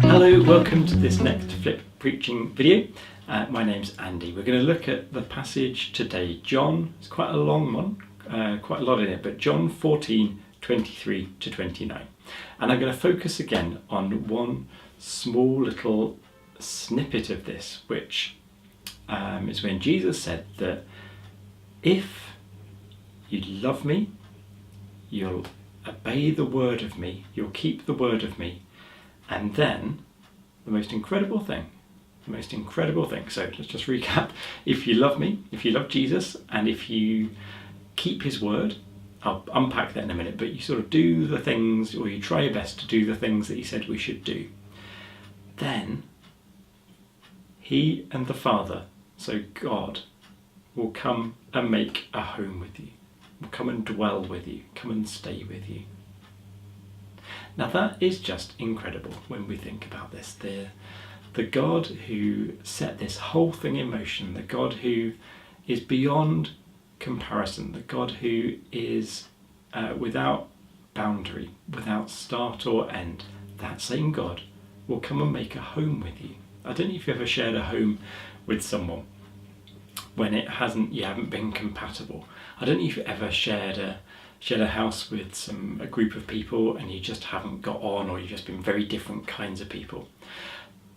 Hello, welcome to this next Flip preaching video. My name's Andy. We're going to look at the passage today, John. It's quite a long one, quite a lot in it, but John 14:23 to 29. And I'm going to focus again on one small little snippet of this, which is when Jesus said that if you love me, you'll obey the word of me, you'll keep the word of me, and then the most incredible thing, so let's just recap. If you love me, if you love Jesus, and if you keep his word, I'll unpack that in a minute, but you sort of do the things, or you try your best to do the things that he said we should do, then he and the Father, so God, will come and make a home with you, will come and dwell with you, come and stay with you. Now that is just incredible when we think about this. The God who set this whole thing in motion, the God who is beyond comparison, the God who is without boundary, without start or end, that same God will come and make a home with you. I don't know if you've ever shared a home with someone when you haven't been compatible. I don't know if you've ever shared a house with a group of people and you just haven't got on, or you've just been very different kinds of people.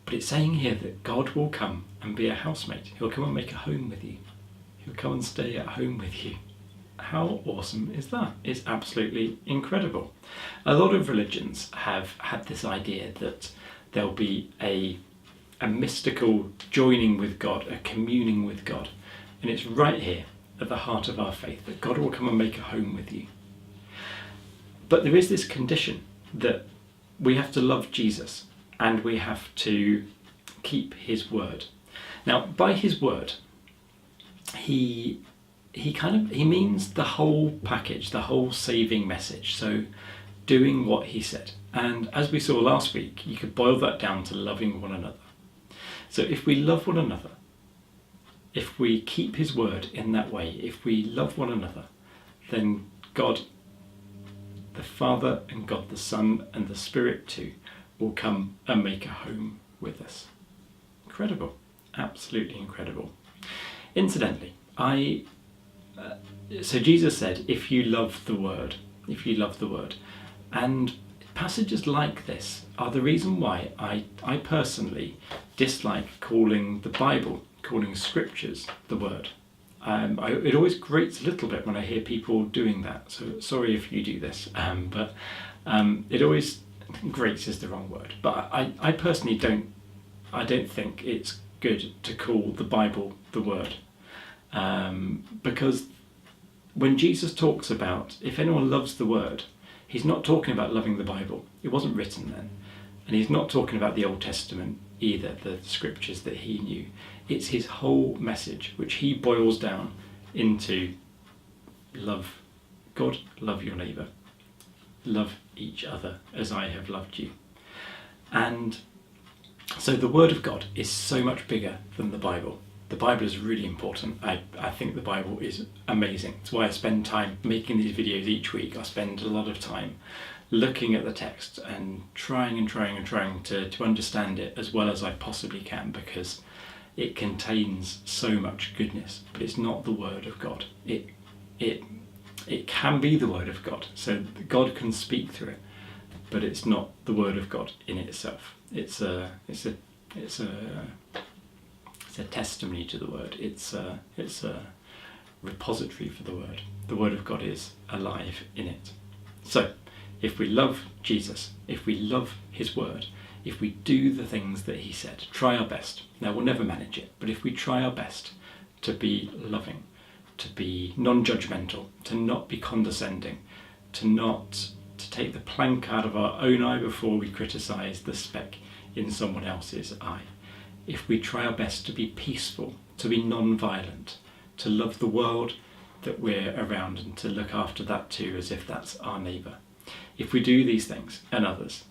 But it's saying here that God will come and be a housemate. He'll come and make a home with you. He'll come and stay at home with you. How awesome is that? It's absolutely incredible. A lot of religions have had this idea that there'll be a mystical joining with God, a communing with God. And it's right here at the heart of our faith, that God will come and make a home with you. But there is this condition that we have to love Jesus and we have to keep his word. Now, by his word, he means the whole package, the whole saving message. So doing what he said. And as we saw last week, you could boil that down to loving one another. So if we love one another, if we keep his word in that way, if we love one another, then God the Father and God the Son and the Spirit too will come and make a home with us. Incredible, absolutely incredible. Incidentally, so Jesus said, if you love the word, and passages like this are the reason why I personally dislike calling the Bible, calling scriptures the word. It always grates a little bit when I hear people doing that, so sorry if you do this, but it always grates is the wrong word. But I personally don't think it's good to call the Bible the word, because when Jesus talks about if anyone loves the word, he's not talking about loving the Bible. It wasn't written then. And he's not talking about the Old Testament either, the scriptures that he knew. It's his whole message, which he boils down into love God, love your neighbour, love each other as I have loved you. And so the Word of God is so much bigger than the Bible. The Bible is really important. I think the Bible is amazing. It's why I spend time making these videos each week. I spend a lot of time looking at the text and trying to understand it as well as I possibly can, because it contains so much goodness, but it's not the Word of God. It can be the Word of God, so God can speak through it, but it's not the Word of God in itself. It's a testimony to the Word. It's a repository for the Word. The Word of God is alive in it. So if we love Jesus, if we love his word, if we do the things that he said, try our best. Now, we'll never manage it, but if we try our best to be loving, to be non-judgmental, to not be condescending, to take the plank out of our own eye before we criticise the speck in someone else's eye, if we try our best to be peaceful, to be non-violent, to love the world that we're around and to look after that too as if that's our neighbour, if we do these things and others,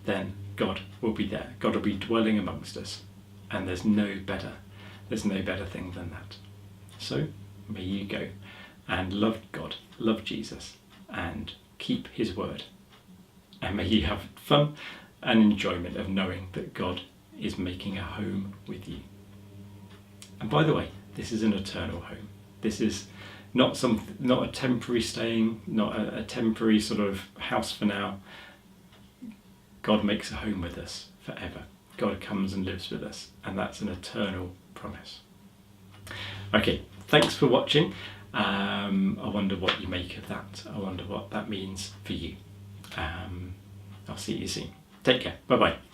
then God will be there. God will be dwelling amongst us, and there's no better thing than that. So may you go and love God, love Jesus, and keep his word, and may you have fun and enjoyment of knowing that God is making a home with you. And by the way, this is an eternal home. This is not a temporary staying, not a temporary sort of house for now. God makes a home with us forever. God comes and lives with us, and that's an eternal promise. Okay, thanks for watching. I wonder what you make of that. I wonder what that means for you. I'll see you soon. Take care. Bye-bye.